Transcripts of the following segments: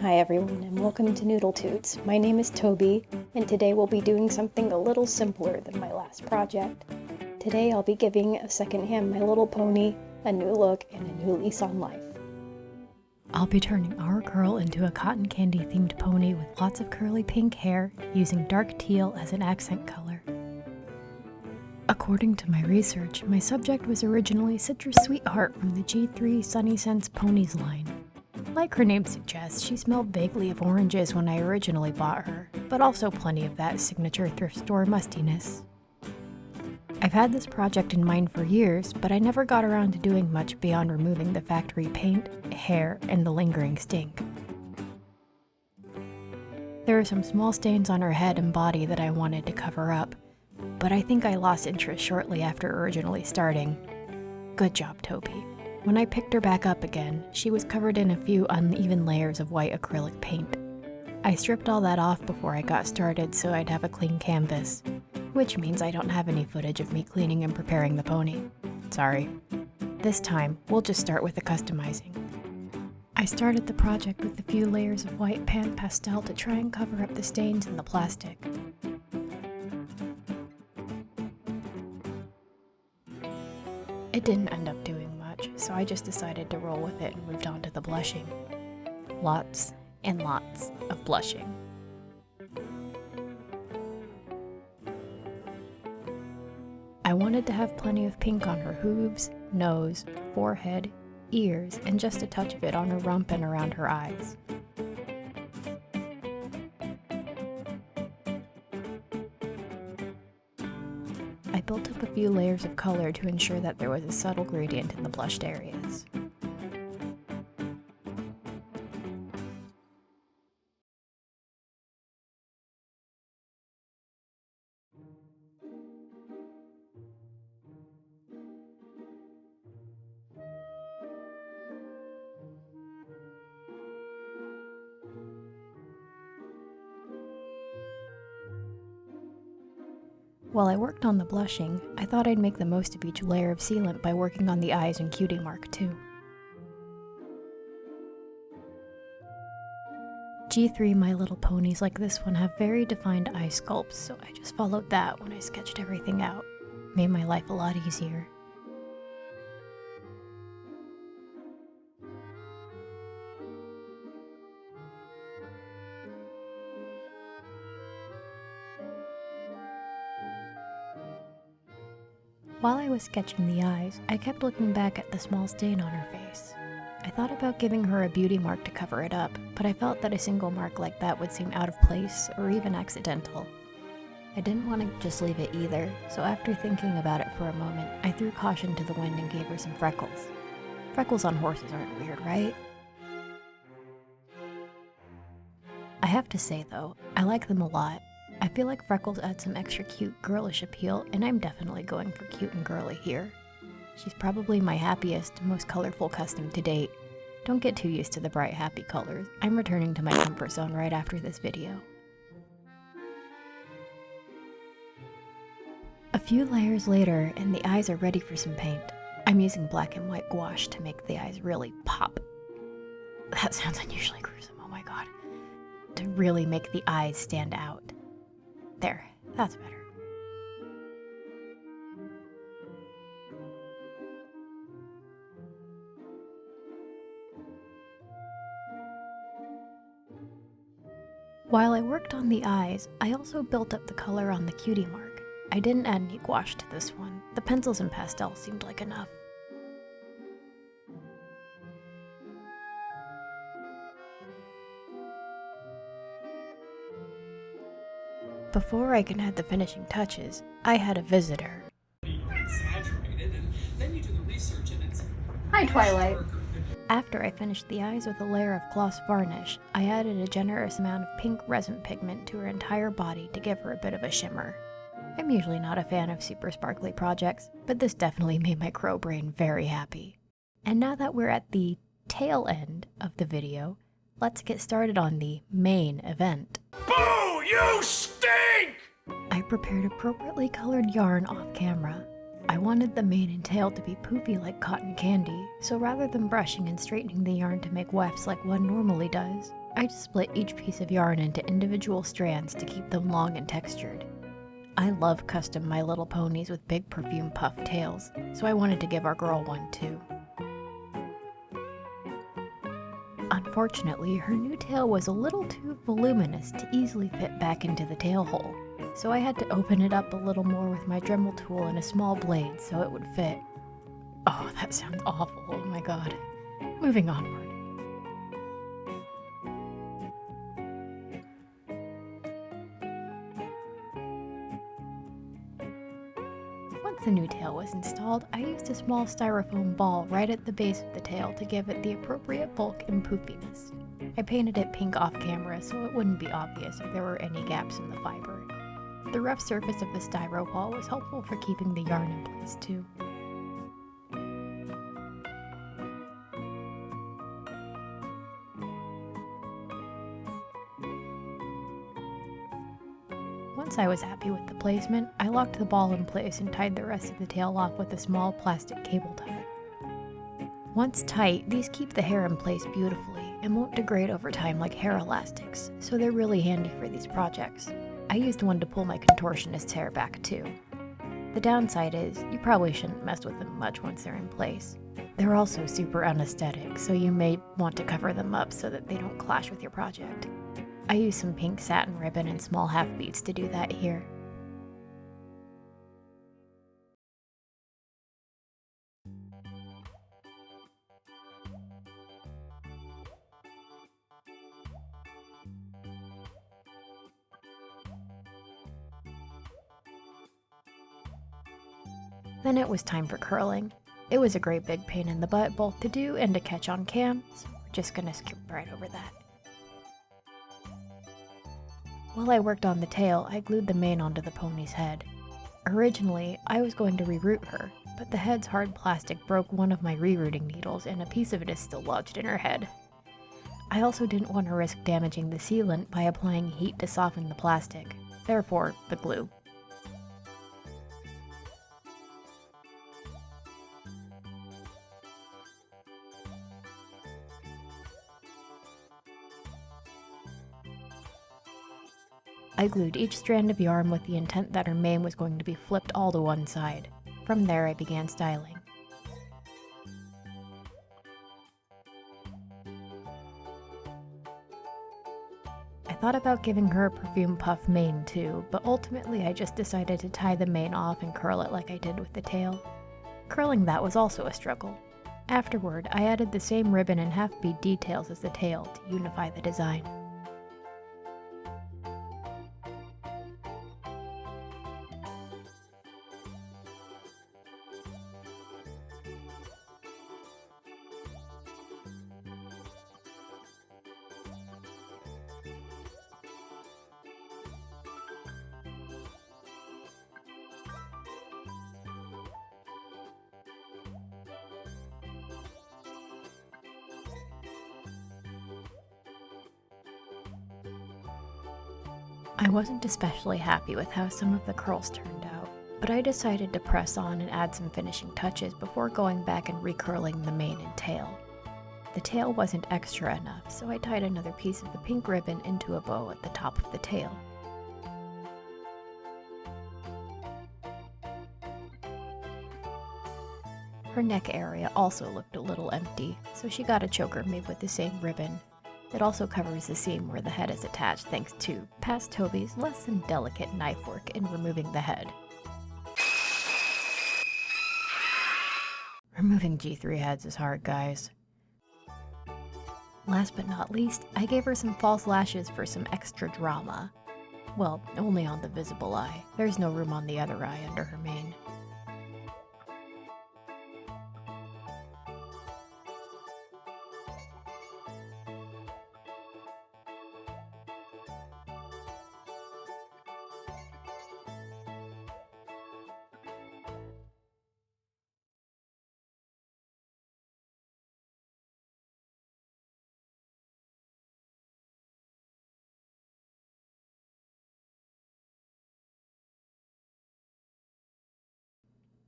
Hi everyone, and welcome to Noodle Toots. My name is Toby, and today we'll be doing something a little simpler than my last project. Today I'll be giving a secondhand My Little Pony a new look and a new lease on life. I'll be turning our girl into a cotton candy themed pony with lots of curly pink hair, using dark teal as an accent color. According to my research, my subject was originally Citrus Sweetheart from the G3 Sunny Sense Ponies line. Like her name suggests, she smelled vaguely of oranges when I originally bought her, but also plenty of that signature thrift store mustiness. I've had this project in mind for years, but I never got around to doing much beyond removing the factory paint, hair, and the lingering stink. There are some small stains on her head and body that I wanted to cover up, but I think I lost interest shortly after originally starting. Good job, Toby. When I picked her back up again, she was covered in a few uneven layers of white acrylic paint. I stripped all that off before I got started so I'd have a clean canvas, which means I don't have any footage of me cleaning and preparing the pony. Sorry. This time, we'll just start with the customizing. I started the project with a few layers of white pan pastel to try and cover up the stains in the plastic. It didn't end up doing much, so I just decided to roll with it and moved on to the blushing. Lots and lots of blushing. I wanted to have plenty of pink on her hooves, nose, forehead, ears, and just a touch of it on her rump and around her eyes. I built up a few layers of color to ensure that there was a subtle gradient in the blushed areas. While I worked on the blushing, I thought I'd make the most of each layer of sealant by working on the eyes and cutie mark too. G3 My Little Ponies like this one have very defined eye sculpts, so I just followed that when I sketched everything out. Made my life a lot easier. While I was sketching the eyes, I kept looking back at the small stain on her face. I thought about giving her a beauty mark to cover it up, but I felt that a single mark like that would seem out of place or even accidental. I didn't want to just leave it either, so after thinking about it for a moment, I threw caution to the wind and gave her some freckles. Freckles on horses aren't weird, right? I have to say though, I like them a lot. I feel like freckles add some extra cute, girlish appeal, and I'm definitely going for cute and girly here. She's probably my happiest, most colorful custom to date. Don't get too used to the bright, happy colors. I'm returning to my comfort zone right after this video. A few layers later, and the eyes are ready for some paint. I'm using black and white gouache to make the eyes really pop. That sounds unusually gruesome, oh my god. To really make the eyes stand out. There, that's better. While I worked on the eyes, I also built up the color on the cutie mark. I didn't add any gouache to this one. The pencils and pastels seemed like enough. Before I can add the finishing touches, I had a visitor. Hi, Twilight. After I finished the eyes with a layer of gloss varnish, I added a generous amount of pink resin pigment to her entire body to give her a bit of a shimmer. I'm usually not a fan of super sparkly projects, but this definitely made my crow brain very happy. And now that we're at the tail end of the video, let's get started on the main event. Boo! You stink! I prepared appropriately colored yarn off camera. I wanted the mane and tail to be poofy like cotton candy, so rather than brushing and straightening the yarn to make wefts like one normally does, I just split each piece of yarn into individual strands to keep them long and textured. I love custom My Little Ponies with big perfume puff tails, so I wanted to give our girl one too. Unfortunately, her new tail was a little too voluminous to easily fit back into the tail hole, so I had to open it up a little more with my Dremel tool and a small blade so it would fit. Oh, that sounds awful, oh my god. Moving onward. Once the new tail was installed, I used a small styrofoam ball right at the base of the tail to give it the appropriate bulk and poofiness. I painted it pink off camera so it wouldn't be obvious if there were any gaps in the fiber. The rough surface of the styro ball was helpful for keeping the yarn in place too. Once I was happy with the placement, I locked the ball in place and tied the rest of the tail off with a small plastic cable tie. Once tight, these keep the hair in place beautifully and won't degrade over time like hair elastics, so they're really handy for these projects. I used one to pull my contortionist's hair back too. The downside is, you probably shouldn't mess with them much once they're in place. They're also super unaesthetic, so you may want to cover them up so that they don't clash with your project. I used some pink satin ribbon and small half beads to do that here. Then it was time for curling. It was a great big pain in the butt both to do and to catch on cam, so we're just gonna skip right over that. While I worked on the tail, I glued the mane onto the pony's head. Originally, I was going to reroot her, but the head's hard plastic broke one of my rerooting needles and a piece of it is still lodged in her head. I also didn't want to risk damaging the sealant by applying heat to soften the plastic, therefore the glue. I glued each strand of yarn with the intent that her mane was going to be flipped all to one side. From there, I began styling. I thought about giving her a perfume puff mane too, but ultimately I just decided to tie the mane off and curl it like I did with the tail. Curling that was also a struggle. Afterward, I added the same ribbon and half bead details as the tail to unify the design. I wasn't especially happy with how some of the curls turned out, but I decided to press on and add some finishing touches before going back and recurling the mane and tail. The tail wasn't extra enough, so I tied another piece of the pink ribbon into a bow at the top of the tail. Her neck area also looked a little empty, so she got a choker made with the same ribbon. It also covers the seam where the head is attached thanks to past Toby's less than delicate knife work in removing the head. Removing G3 heads is hard, guys. Last but not least, I gave her some false lashes for some extra drama. Well, only on the visible eye. There's no room on the other eye under her mane.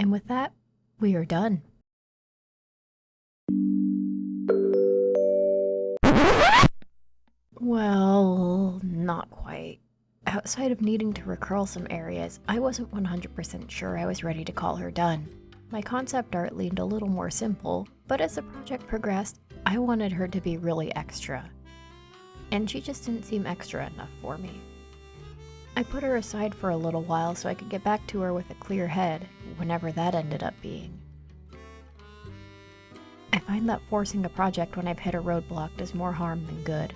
And with that, we are done. Well, not quite. Outside of needing to recurl some areas, I wasn't 100% sure I was ready to call her done. My concept art leaned a little more simple, but as the project progressed, I wanted her to be really extra. And she just didn't seem extra enough for me. I put her aside for a little while so I could get back to her with a clear head, whenever that ended up being. I find that forcing a project when I've hit a roadblock does more harm than good.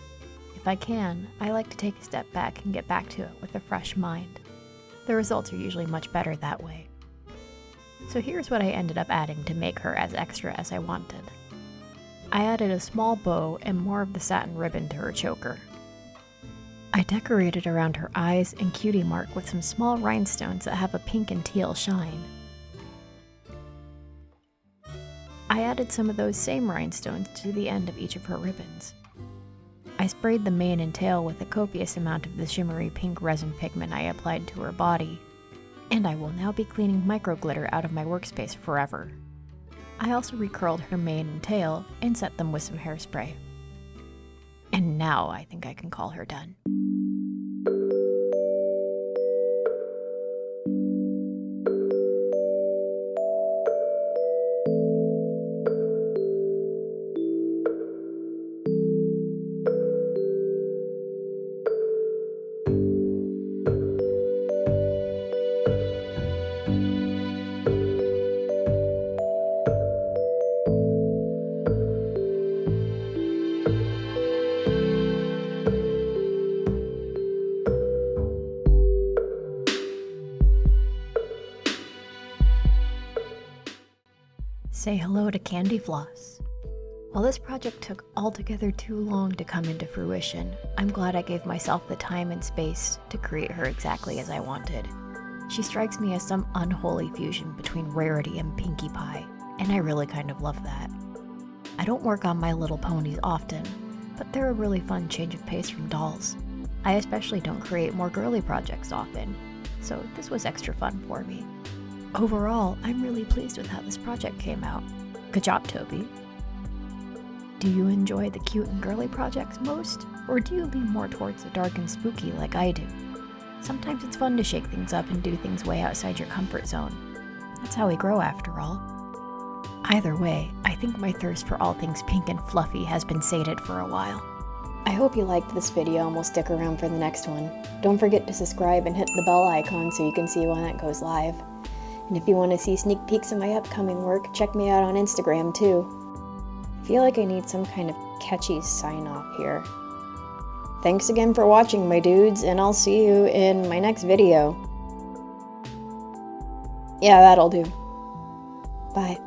If I can, I like to take a step back and get back to it with a fresh mind. The results are usually much better that way. So here's what I ended up adding to make her as extra as I wanted. I added a small bow and more of the satin ribbon to her choker. I decorated around her eyes and cutie mark with some small rhinestones that have a pink and teal shine. I added some of those same rhinestones to the end of each of her ribbons. I sprayed the mane and tail with a copious amount of the shimmery pink resin pigment I applied to her body, and I will now be cleaning microglitter out of my workspace forever. I also recurled her mane and tail and set them with some hairspray. And now I think I can call her done. Say hello to Candy Floss. While this project took altogether too long to come into fruition, I'm glad I gave myself the time and space to create her exactly as I wanted. She strikes me as some unholy fusion between Rarity and Pinkie Pie, and I really kind of love that. I don't work on My Little Ponies often, but they're a really fun change of pace from dolls. I especially don't create more girly projects often, so this was extra fun for me. Overall, I'm really pleased with how this project came out. Good job, Toby. Do you enjoy the cute and girly projects most, or do you lean more towards the dark and spooky like I do? Sometimes it's fun to shake things up and do things way outside your comfort zone. That's how we grow after all. Either way, I think my thirst for all things pink and fluffy has been sated for a while. I hope you liked this video and will stick around for the next one. Don't forget to subscribe and hit the bell icon so you can see when that goes live. And if you want to see sneak peeks of my upcoming work, check me out on Instagram too. I feel like I need some kind of catchy sign-off here. Thanks again for watching, my dudes, and I'll see you in my next video. Yeah, that'll do. Bye.